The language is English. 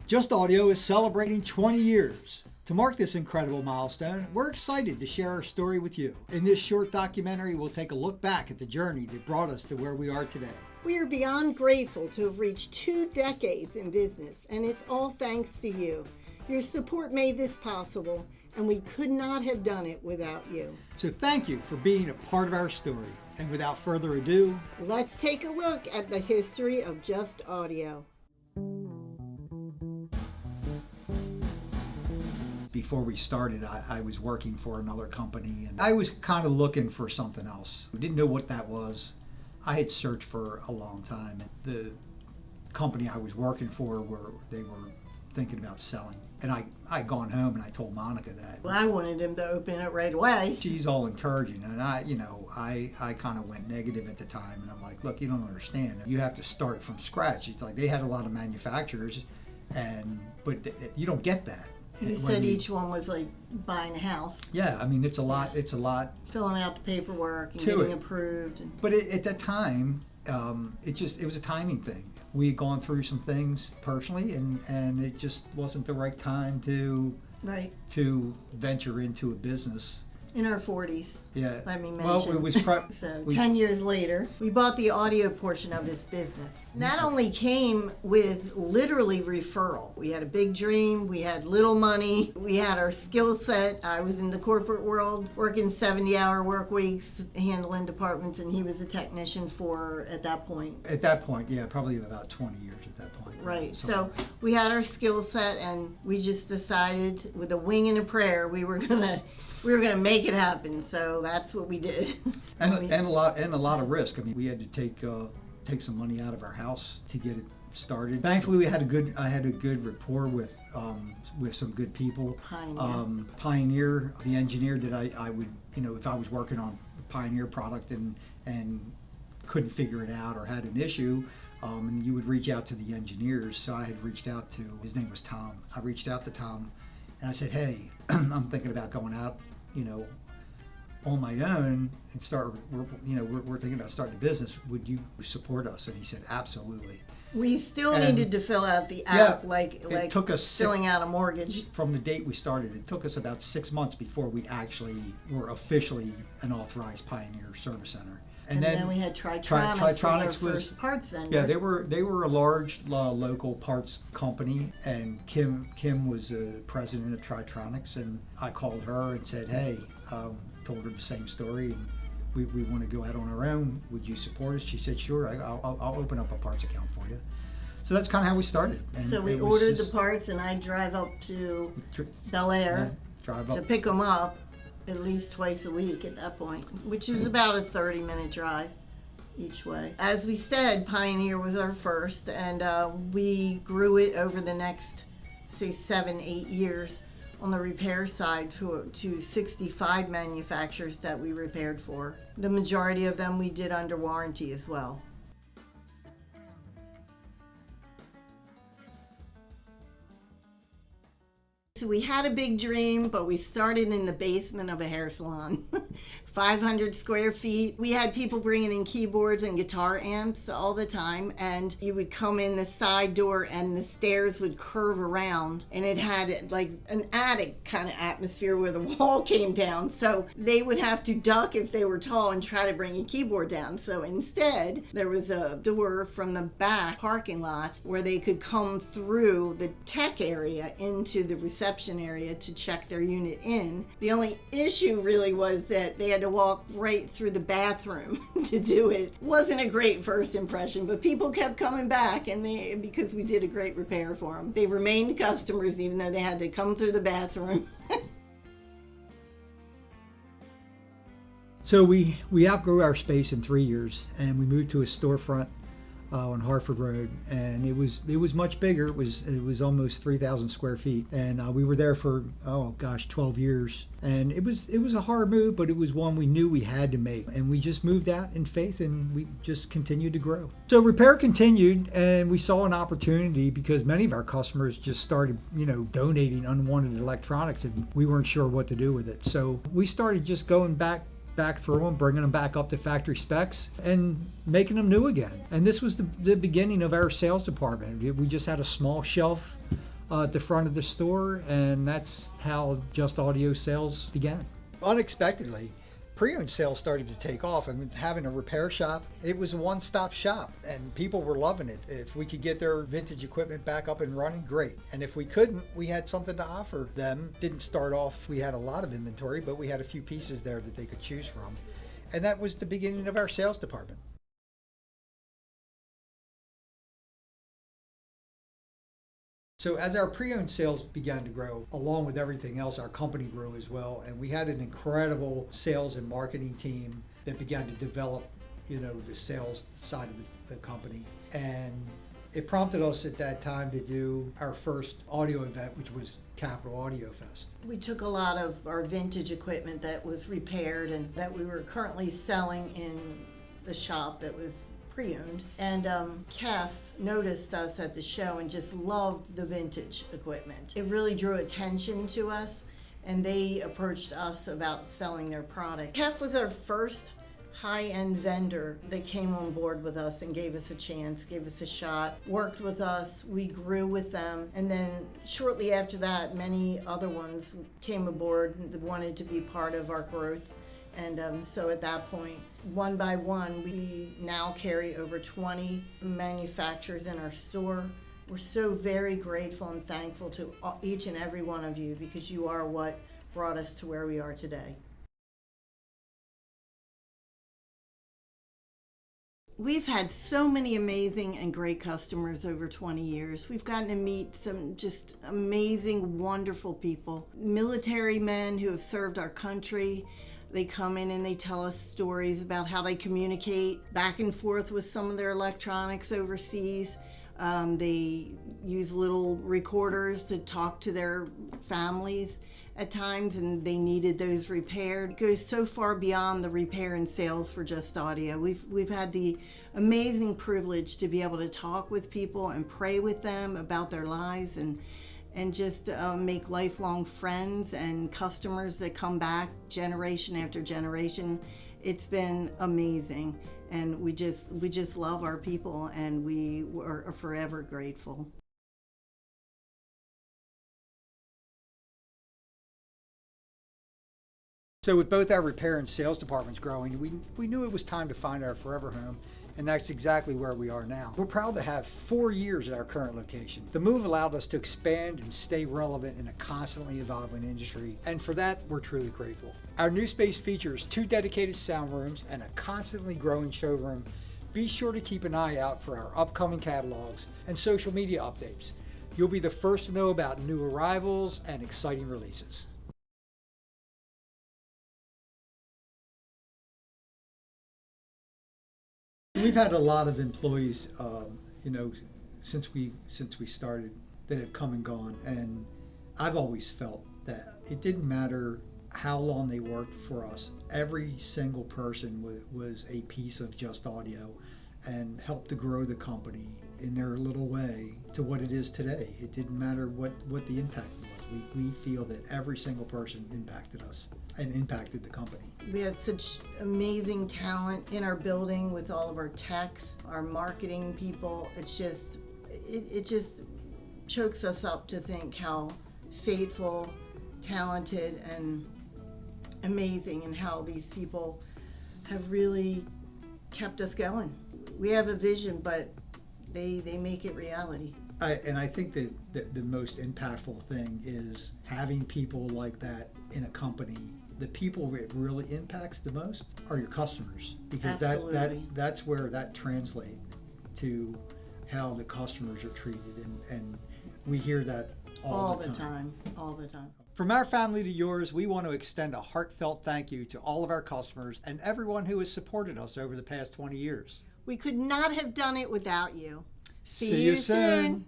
Just Audio is celebrating 20 years. To mark this incredible milestone, we're excited to share our story with you. In this short documentary, we'll take a look back at the journey that brought us to where we are today. We are beyond grateful to have reached 2 decades in business, and it's all thanks to you. Your support made this possible, and we could not have done it without you. So thank you for being a part of our story. And without further ado, let's take a look at the history of Just Audio. Before we started, I was working for another company, and I was kind of looking for something else. I didn't know what that was. I had searched for a long time. The company I was working for, they were thinking about selling. And I'd gone home and I told Monica that. Well, I wanted him to open it right away. She's all encouraging, and I kind of went negative at the time, and I'm like, look, you don't understand. You have to start from scratch. It's like they had a lot of manufacturers, but you don't get that. He said each one was like buying a house. Yeah, I mean, it's a lot. Filling out the paperwork and getting approved. But at that time, it was a timing thing. We had gone through some things personally, and it just wasn't the right time to venture into a business. In our 40s. Yeah. Let me mention. Well, it was 10 years later, we bought the audio portion of his business. And that only came with literally referral. We had a big dream, we had little money, we had our skill set. I was in the corporate world, working 70-hour work weeks, handling departments, and he was a technician at that point. At that point, yeah, probably about 20 years at that point. Right. So we had our skill set, and we just decided with a wing and a prayer we were gonna make it happen. So that's what we did. And a lot of risk. I mean, we had to take some money out of our house to get it started. Thankfully, I had a good rapport with some good people. Pioneer, the engineer that I would, if I was working on a Pioneer product and couldn't figure it out or had an issue, and you would reach out to the engineers. So I had reached out to, his name was Tom. I reached out to Tom and I said, hey, I'm thinking about going out, on my own and we're thinking about starting a business. Would you support us? And he said, absolutely. We still needed to fill out the app, it took us filling out a mortgage. From the date we started, it took us about 6 months before we actually were officially an authorized Pioneer service center. And then we had Tritronics was our first parts vendor. Yeah, they were a large local parts company, and Kim was the president of Tritronics, and I called her and said, hey, told her the same story, and we want to go out on our own. Would you support us? She said, sure, I'll open up a parts account for you. So that's kind of how we started. And so we ordered the parts, and I drive up to Bel Air to pick them up at least twice a week at that point, which is about a 30-minute drive each way. As we said, Pioneer was our first, and we grew it over the next, say, 7-8 years on the repair side to 65 manufacturers that we repaired for. The majority of them we did under warranty as well. So we had a big dream, but we started in the basement of a hair salon. 500 square feet. We had people bringing in keyboards and guitar amps all the time, and you would come in the side door and the stairs would curve around, and it had like an attic kind of atmosphere where the wall came down, so they would have to duck if they were tall and try to bring a keyboard down. So instead, there was a door from the back parking lot where they could come through the tech area into the reception area to check their unit in. The only issue really was that they had to walk right through the bathroom to do it. Wasn't a great first impression, but people kept coming back, and because we did a great repair for them. They remained customers even though they had to come through the bathroom. So we outgrew our space in 3 years, and we moved to a storefront on Hartford Road, and it was much bigger. It was almost 3,000 square feet, and we were there for 12 years. And it was a hard move, but it was one we knew we had to make, and we just moved out in faith, and we just continued to grow. So repair continued, and we saw an opportunity because many of our customers just started donating unwanted electronics, and we weren't sure what to do with it. So we started just going back through them, bringing them back up to factory specs and making them new again. And this was the beginning of our sales department. We just had a small shelf at the front of the store, and that's how Just Audio sales began. Unexpectedly, pre-owned sales started to take off, and having a repair shop, it was a one-stop shop, and people were loving it. If we could get their vintage equipment back up and running, great. And if we couldn't, we had something to offer them. Didn't start off, we had a lot of inventory, but we had a few pieces there that they could choose from. And that was the beginning of our sales department. So as our pre-owned sales began to grow, along with everything else, our company grew as well. And we had an incredible sales and marketing team that began to develop, the sales side of the company. And it prompted us at that time to do our first audio event, which was Capital Audio Fest. We took a lot of our vintage equipment that was repaired and that we were currently selling in the shop that was pre-owned, and Kef noticed us at the show and just loved the vintage equipment. It really drew attention to us, and they approached us about selling their product. Kef was our first high-end vendor that came on board with us and gave us a chance, gave us a shot, worked with us. We grew with them, and then shortly after that, many other ones came aboard and wanted to be part of our growth. And so at that point, one by one, we now carry over 20 manufacturers in our store. We're so very grateful and thankful to each and every one of you, because you are what brought us to where we are today. We've had so many amazing and great customers over 20 years. We've gotten to meet some just amazing, wonderful people. Military men who have served our country. They come in and they tell us stories about how they communicate back and forth with some of their electronics overseas. They use little recorders to talk to their families at times, and they needed those repaired. It goes so far beyond the repair and sales for Just Audio. We've had the amazing privilege to be able to talk with people and pray with them about their lives, and just make lifelong friends and customers that come back generation after generation. It's been amazing, and we just love our people, and we are forever grateful. So with both our repair and sales departments growing, we knew it was time to find our forever home, and that's exactly where we are now. We're proud to have 4 years at our current location. The move allowed us to expand and stay relevant in a constantly evolving industry, and for that, we're truly grateful. Our new space features 2 dedicated sound rooms and a constantly growing showroom. Be sure to keep an eye out for our upcoming catalogs and social media updates. You'll be the first to know about new arrivals and exciting releases. We've had a lot of employees, since we started, that have come and gone, and I've always felt that it didn't matter how long they worked for us. Every single person was a piece of Just Audio and helped to grow the company in their little way to what it is today. It didn't matter what the impact was. We feel that every single person impacted us and impacted the company. We have such amazing talent in our building with all of our techs, our marketing people. It's just, it just chokes us up to think how faithful, talented, and amazing, and how these people have really kept us going. We have a vision, but they make it reality. I think that the most impactful thing is having people like that in a company. The people it really impacts the most are your customers, because that's where that translates to how the customers are treated, and we hear that all the time. All the time. From our family to yours, we want to extend a heartfelt thank you to all of our customers and everyone who has supported us over the past 20 years. We could not have done it without you. See you soon.